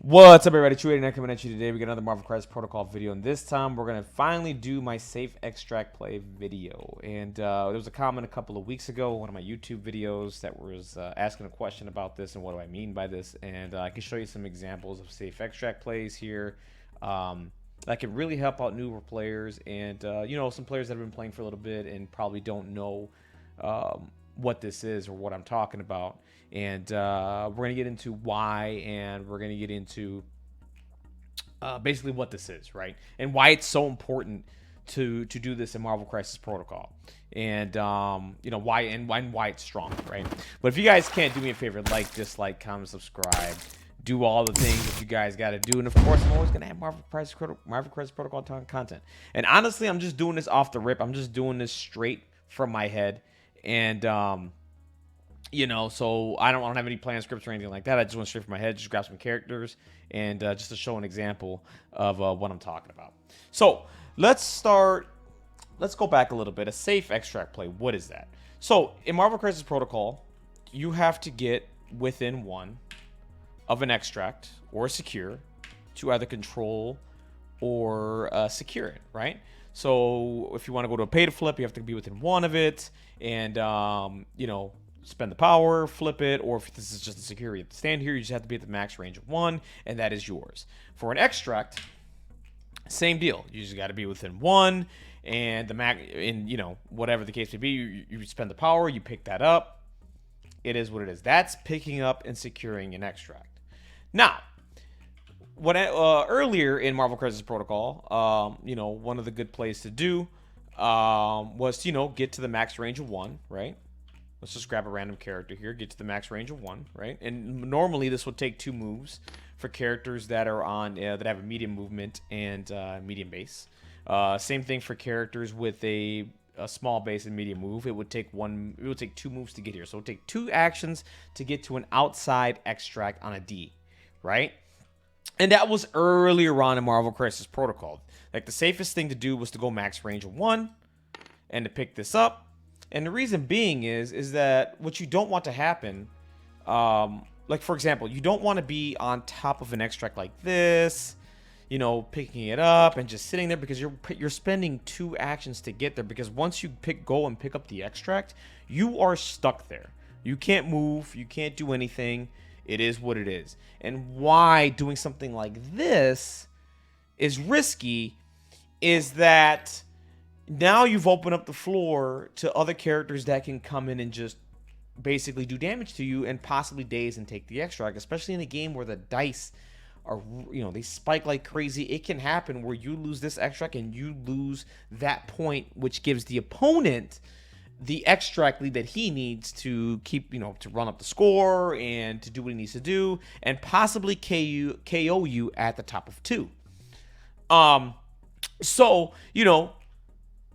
What's up, everybody? True89 coming at you today. We got another Marvel Crisis Protocol video, and this time we're gonna finally do my safe extract play video. And there was a comment a couple of weeks ago, one of my YouTube videos, that was asking a question about this and what do I mean by this. And I can show you some examples of safe extract plays here that can really help out newer players and you know, some players that have been playing for a little bit and probably don't know what this is or what I'm talking about. And we're going to get into why, and we're going to get into basically what this is, right? And why it's so important to do this in Marvel Crisis Protocol. And, you know, why it's strong, right? But if you guys can't do me a favor, like, dislike, comment, subscribe, do all the things that you guys got to do. And, of course, I'm always going to have Marvel Crisis Protocol content. And, honestly, I'm just doing this off the rip. I'm just doing this straight from my head. And, you know, so I don't have any plan scripts or anything like that. I just went straight from my head, just grab some characters, and just to show an example of what I'm talking about. So let's go back a little bit. A safe extract play, what is that? So in Marvel Crisis Protocol, you have to get within one of an extract or secure to either control or secure it, right? So if you want to go to a pay to flip, you have to be within one of it, and you know, spend the power, flip it, or if this is just a security at the stand here, you just have to be at the max range of one, and that is yours. For an extract, same deal. You just got to be within one, and the max, in, you know, whatever the case may be, you spend the power, you pick that up. It is what it is. That's picking up and securing an extract. Now, when earlier in Marvel Crisis Protocol, you know, one of the good plays to do was to, you know, get to the max range of one, right? Let's just grab a random character here, get to the max range of one, right? And normally this would take 2 moves for characters that are on that have a medium movement and medium base. Same thing for characters with a small base and medium move. It would take 2 moves to get here. So it would take 2 actions to get to an outside extract on a D, right? And that was earlier on in Marvel Crisis Protocol. Like, the safest thing to do was to go max range of 1 and to pick this up. And the reason being is that what you don't want to happen, like, for example, you don't want to be on top of an extract like this, you know, picking it up and just sitting there, because you're spending 2 actions to get there. Because once you go and pick up the extract, you are stuck there. You can't move. You can't do anything. It is what it is. And why doing something like this is risky is that now you've opened up the floor to other characters that can come in and just basically do damage to you and possibly daze and take the extract, especially in a game where the dice are, you know, they spike like crazy. It can happen where you lose this extract and you lose that point, which gives the opponent the extract lead that he needs to keep, you know, to run up the score and to do what he needs to do and possibly KO you at the top of 2. So, you know,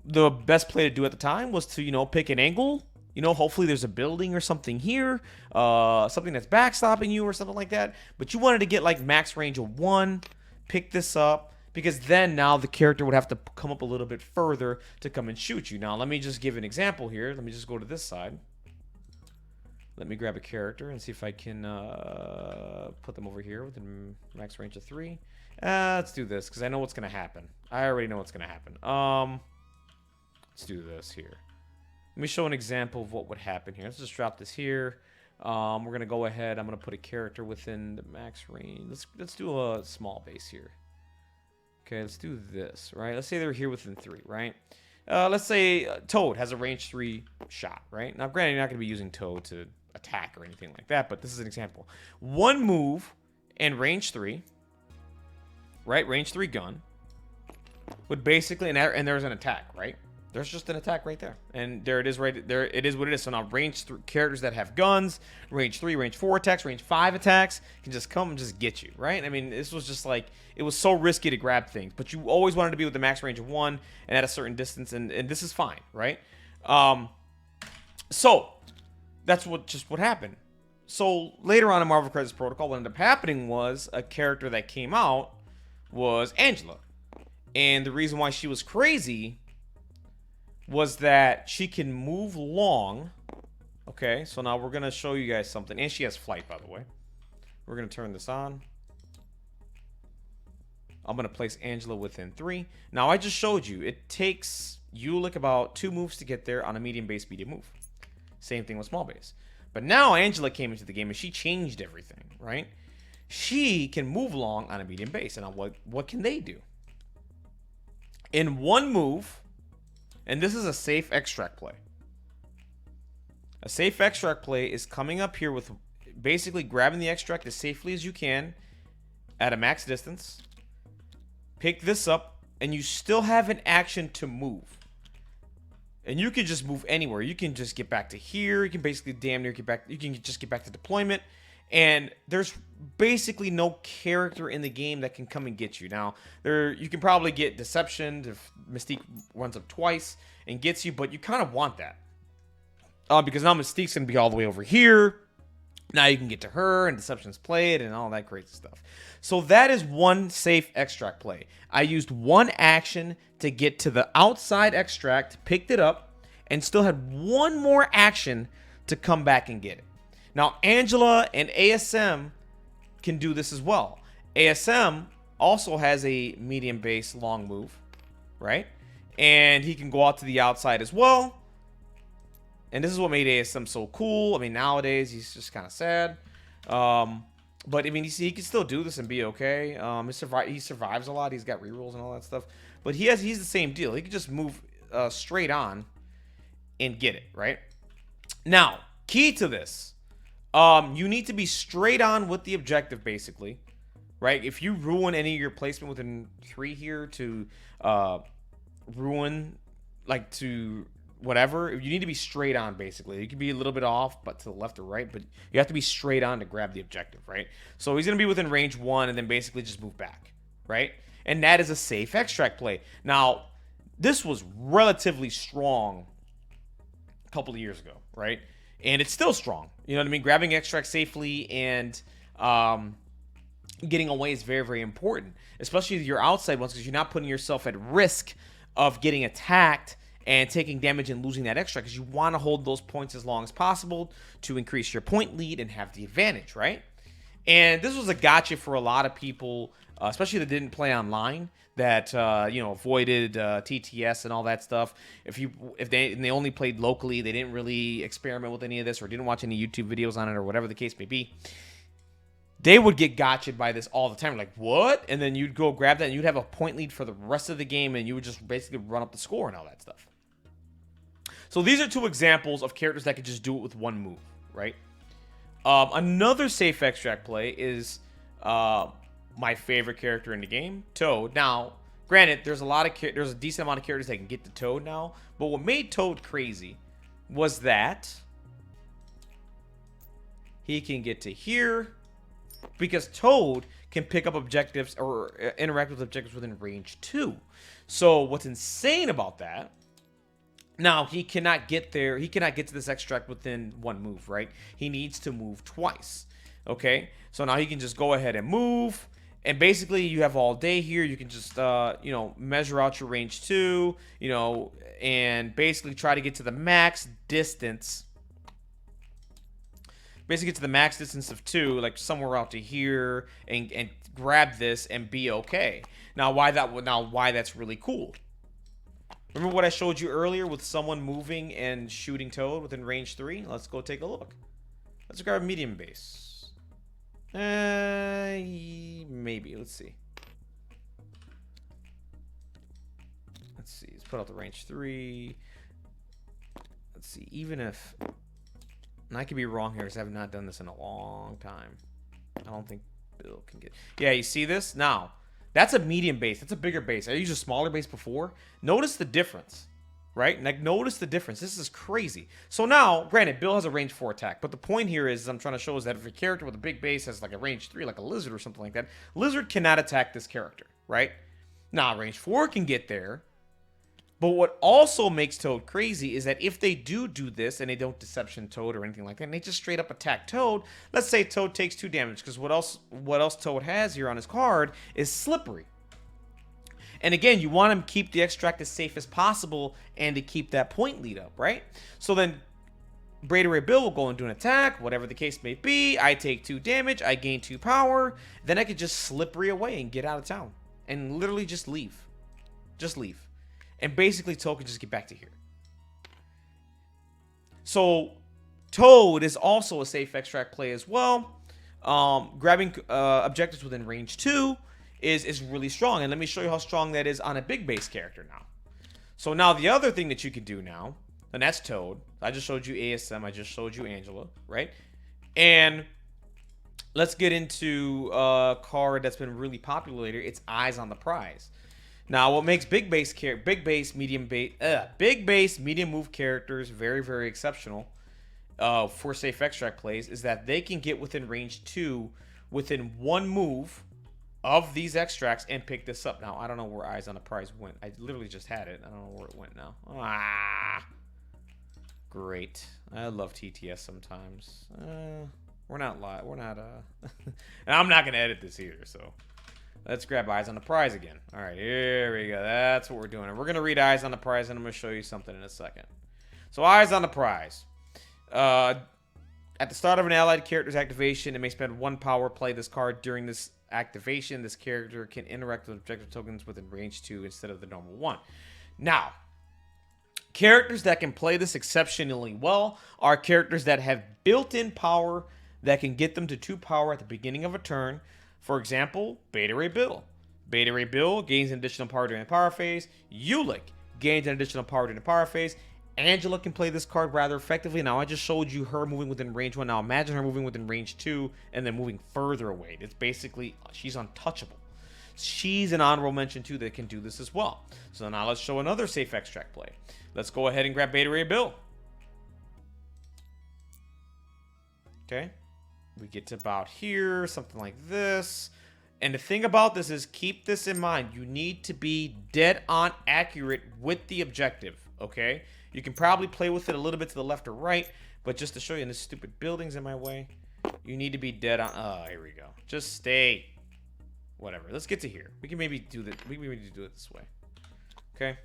the best play to do at the time was to, you know, pick an angle. You know, hopefully there's a building or something here, something that's backstopping you or something like that. But you wanted to get like max range of 1, pick this up, because then now the character would have to come up a little bit further to come and shoot you. Now, let me just give an example here. Let me just go to this side. Let me grab a character and see if I can put them over here within max range of 3. Let's do this, because I know what's going to happen. I already know what's going to happen. Let's do this here. Let me show an example of what would happen here. Let's just drop this here. We're going to go ahead. I'm going to put a character within the max range. Let's do a small base here. Okay, let's do this, right? Let's say they're here within 3, right? Let's say Toad has a range 3 shot, right? Now, granted, you're not going to be using Toad to attack or anything like that, but this is an example. 1 move and range 3, right? Range 3 gun would basically, and there's an attack, right? There's just an attack right there. And there it is right there. It is what it is. So now range 3 characters that have guns, range 3, range 4 attacks, range 5 attacks can just come and just get you, right? I mean, this was just like, it was so risky to grab things. But you always wanted to be with the max range of 1 and at a certain distance. And this is fine, right? So that's what happened. So later on in Marvel Crisis Protocol, what ended up happening was a character that came out was Angela. And the reason why she was crazy was that she can move long. Okay, so now we're going to show you guys something. And she has flight, by the way. We're going to turn this on. I'm going to place Angela within 3. Now, I just showed you. It takes Ulik about 2 moves to get there on a medium base, medium move. Same thing with small base. But now Angela came into the game and she changed everything, right? She can move along on a medium base. And now what can they do? In one move, and this is a safe extract play. A safe extract play is coming up here with basically grabbing the extract as safely as you can at a max distance. Pick this up, and you still have an action to move. And you can just move anywhere. You can just get back to here. You can basically damn near get back. You can just get back to deployment. And there's basically no character in the game that can come and get you. Now, you can probably get Deception if Mystique runs up twice and gets you, but you kind of want that. Because now Mystique's going to be all the way over here. Now you can get to her, and Deception's played, and all that crazy stuff. So that is one safe extract play. I used one action to get to the outside extract, picked it up, and still had one more action to come back and get it. Now, Angela and ASM can do this as well. ASM also has a medium base long move, right? And he can go out to the outside as well. And this is what made ASM so cool. I mean, nowadays, he's just kind of sad. But, I mean, you see, he can still do this and be okay. He survives a lot. He's got rerolls and all that stuff. But he's the same deal. He can just move straight on and get it, right? Now, key to this. You need to be straight on with the objective, basically. Right? If you ruin any of your placement within 3 here to ruin, like, to whatever, you need to be straight on, basically. You can be a little bit off, but to the left or right, but you have to be straight on to grab the objective, right? So he's going to be within range 1 and then basically just move back, right? And that is a safe extract play. Now, this was relatively strong a couple of years ago, right? And it's still strong. You know what I mean? Grabbing extract safely and getting away is very, very important, especially your outside ones, because you're not putting yourself at risk of getting attacked and taking damage and losing that extra, because you want to hold those points as long as possible to increase your point lead and have the advantage, right? And this was a gotcha for a lot of people, especially that didn't play online, that avoided TTS and all that stuff. If they only played locally, they didn't really experiment with any of this or didn't watch any YouTube videos on it or whatever the case may be. They would get gotcha'd by this all the time. Like, what? And then you'd go grab that and you'd have a point lead for the rest of the game and you would just basically run up the score and all that stuff. So these are 2 examples of characters that could just do it with one move, right? Another safe extract play is my favorite character in the game, Toad. Now, granted, there's a decent amount of characters that can get to Toad now, but what made Toad crazy was that he can get to here, because Toad can pick up objectives or interact with objectives within range 2. So what's insane about that, now he cannot get there, he cannot get to this extract within one move, right? He needs to move twice, okay? So now he can just go ahead and move, and basically you have all day here. You can just, measure out your range 2, and basically try to get to the max distance. Basically get to the max distance of 2, like somewhere out to here, and grab this and be okay. Now, why that's really cool. Remember what I showed you earlier with someone moving and shooting Toad within range 3? Let's go take a look. Let's grab medium base. Maybe. Let's see. Let's put out the range 3. Let's see. Even if... And I could be wrong here because I have not done this in a long time. I don't think Bill can get... Yeah, you see this? Now, that's a medium base. That's a bigger base. I used a smaller base before. Notice the difference, right? Like, notice the difference. This is crazy. So now, granted, Bill has a range 4 attack. But the point here is, I'm trying to show is that if a character with a big base has like a range 3, like a Lizard or something like that, Lizard cannot attack this character, right? Now, range 4 can get there. But what also makes Toad crazy is that if they do this and they don't Deception Toad or anything like that, and they just straight up attack Toad, let's say Toad takes 2 damage, because what else Toad has here on his card is Slippery. And again, you want to keep the extract as safe as possible and to keep that point lead up, right? So then Beta Ray Bill will go and do an attack, whatever the case may be. I take 2 damage, I gain 2 power, then I could just Slippery away and get out of town. and literally just leave. Just leave. And basically Toad can just get back to here. So Toad is also a safe extract play as well. Grabbing objectives within range 2 is really strong. And let me show you how strong that is on a big base character now. So now the other thing that you can do now, and that's Toad. I just showed you ASM. I just showed you Angela, right? And let's get into a card that's been really popular later. It's Eyes on the Prize. Now, what makes big base, medium move characters very, very exceptional for safe extract plays is that they can get within range 2 within one move of these extracts and pick this up. Now, I don't know where Eyes on the Prize went. I literally just had it. I don't know where it went now. Great. I love TTS sometimes. We're not live. We're not, and I'm not going to edit this either, so. Let's grab Eyes on the Prize again. All right, here we go. That's what we're doing. And we're going to read Eyes on the Prize, and I'm going to show you something in a second. So, Eyes on the Prize. At the start of an allied character's activation, it may spend 1 power. Play this card during this activation. This character can interact with objective tokens within range 2 instead of the normal 1. Now, characters that can play this exceptionally well are characters that have built-in power that can get them to 2 power at the beginning of a turn. For example, Beta Ray Bill. Beta Ray Bill gains an additional power during the power phase. Ulik gains an additional power during the power phase. Angela can play this card rather effectively. Now, I just showed you her moving within range 1. Now, imagine her moving within range 2 and then moving further away. It's basically, she's untouchable. She's an honorable mention, too, that can do this as well. So now let's show another safe extract play. Let's go ahead and grab Beta Ray Bill. Okay. We get to about here, something like this. And the thing about this is, keep this in mind. You need to be dead on accurate with the objective, okay? You can probably play with it a little bit to the left or right, but just to show you, and this stupid building's in my way, you need to be dead on. Oh, here we go. Just stay. Whatever. Let's get to here. We can maybe do this. We can maybe do it this way. Okay?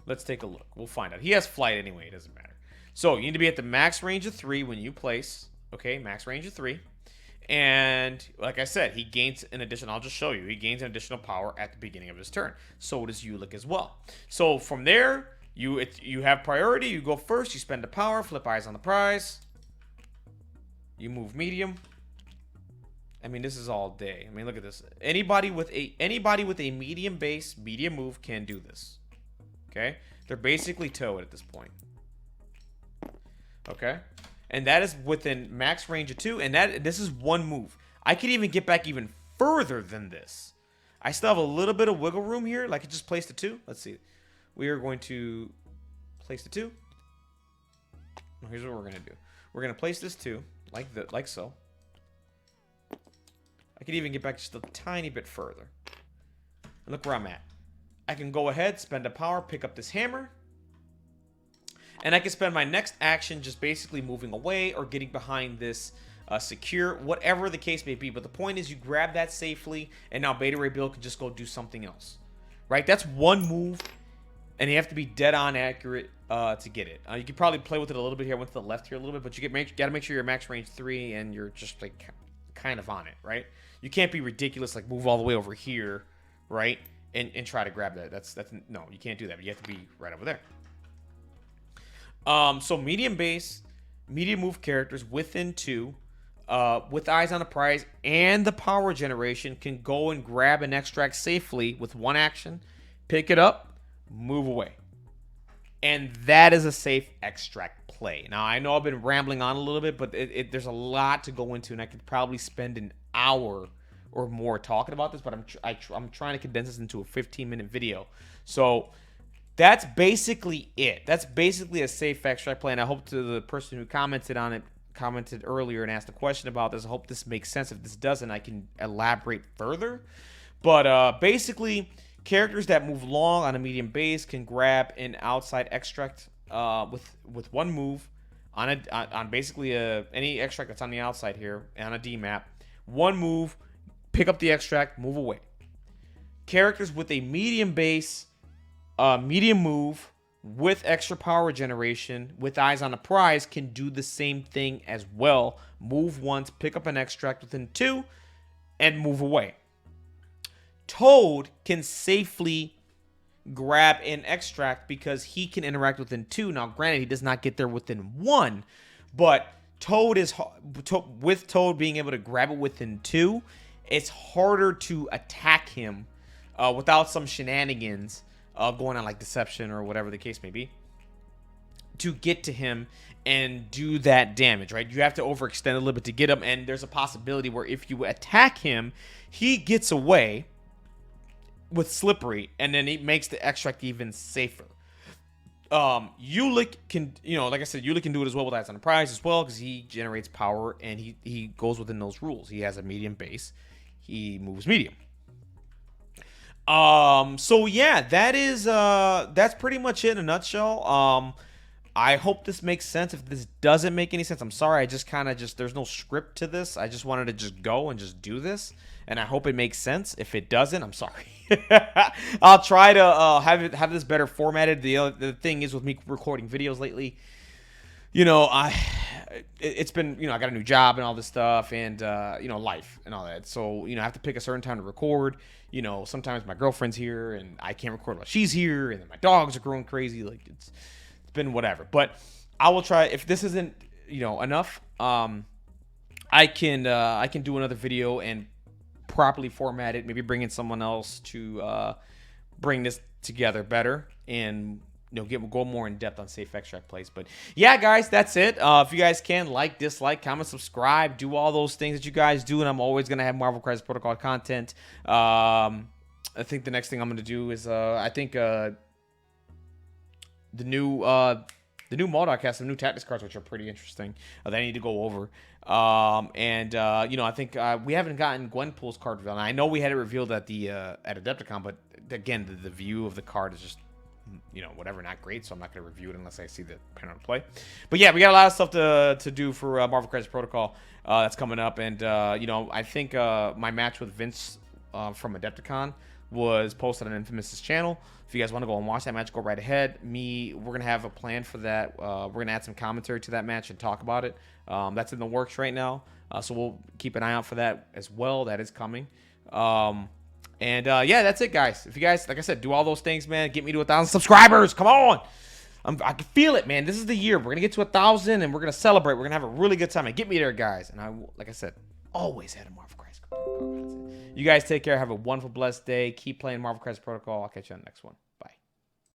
Let's take a look. We'll find out. He has flight anyway. It doesn't matter. So, you need to be at the max range of 3 when you place. Okay, max range of 3. And like I said, he gains an additional, I'll just show you, he gains an additional power at the beginning of his turn. So does Ulik as well. So from there, you have priority, you go first, you spend the power, flip Eyes on the Prize. You move medium. I mean, this is all day. I mean, look at this. Anybody with a medium base, medium move can do this. Okay? They're basically Toad at this point. Okay? And that is within max range of 2. And this is one move. I could even get back even further than this. I still have a little bit of wiggle room here. Like I just placed a 2. Let's see. We are going to place the 2. Here's what we're going to do. We're going to place this 2 like so. I could even get back just a tiny bit further. And look where I'm at. I can go ahead, spend a power, pick up this hammer. And I can spend my next action just basically moving away or getting behind this secure, whatever the case may be. But the point is you grab that safely, and now Beta Ray Bill can just go do something else. Right? That's one move, and you have to be dead on accurate to get it. You can probably play with it a little bit here. I went to the left here a little bit, but you got to make sure you're max range 3 and you're just like kind of on it, right? You can't be ridiculous, like move all the way over here, right? And try to grab that. That's no, you can't do that. But you have to be right over there. So medium base, medium move characters within 2, with Eyes on the Prize and the power generation can go and grab an extract safely with one action, pick it up, move away. And that is a safe extract play. Now, I know I've been rambling on a little bit, but there's a lot to go into, and I could probably spend an hour or more talking about this, but I'm trying to condense this into a 15-minute video. So that's basically it. That's basically a safe extract play, and I hope to the person who commented earlier and asked a question about this, I hope this makes sense. If this doesn't, I can elaborate further. But basically, characters that move long on a medium base can grab an outside extract with one move on basically any extract that's on the outside here on a D map. One move, pick up the extract, move away. Characters with a medium base, medium move with extra power generation with Eyes on the Prize can do the same thing as well. Move once, pick up an extract within 2, and move away. Toad can safely grab and extract because he can interact within 2. Now, granted, he does not get there within 1, but with Toad being able to grab it within 2, it's harder to attack him without some shenanigans going on, like deception or whatever the case may be, to get to him and do that damage, right? You have to overextend a little bit to get him, and there's a possibility where if you attack him, he gets away with Slippery, and then it makes the extract even safer. Ulik can, like I said, Ulik can do it as well with Eyes on the Prize as well, because he generates power and he goes within those rules. He has a medium base. He moves medium. So yeah, that's pretty much it in a nutshell. I hope this makes sense. If this doesn't make any sense, I'm sorry. I just there's no script to this. I just wanted to just go and just do this, and I hope it makes sense. If it doesn't, I'm sorry. I'll try to have this better formatted. The thing is with me recording videos lately, it's been, I got a new job and all this stuff, and life and all that. So I have to pick a certain time to record. Sometimes my girlfriend's here and I can't record while she's here, and then my dogs are growing crazy. Like it's been whatever. But I will try. If this isn't enough, I can do another video and properly format it, maybe bring in someone else to bring this together better, and go more in depth on safe extract plays. But yeah, guys, that's it. If you guys can, like, dislike, comment, subscribe, do all those things that you guys do, and I'm always gonna have Marvel Crisis Protocol content. I think the next thing I'm gonna do is the new Modok has some new tactics cards, which are pretty interesting, that I need to go over. I think we haven't gotten Gwenpool's card revealed. And I know we had it revealed at Adepticon, but again, the view of the card is just, whatever, not great, so I'm not going to review it unless I see the pen on play. But yeah, we got a lot of stuff to do for Marvel Crisis Protocol that's coming up. And, I think my match with Vince from Adepticon was posted on Infamous's channel. If you guys want to go and watch that match, go right ahead. We're going to have a plan for that. We're going to add some commentary to that match and talk about it. That's in the works right now. So we'll keep an eye out for that as well. That is coming. Yeah, that's it, guys. If you guys, like I said, do all those things, man, get me to 1,000 subscribers. Come on. I can feel it, man. This is the year. We're going to get to 1,000, and we're going to celebrate. We're going to have a really good time. And get me there, guys. And like I said, always had a Marvel Crisis Protocol. You guys take care. Have a wonderful, blessed day. Keep playing Marvel Crisis Protocol. I'll catch you on the next one.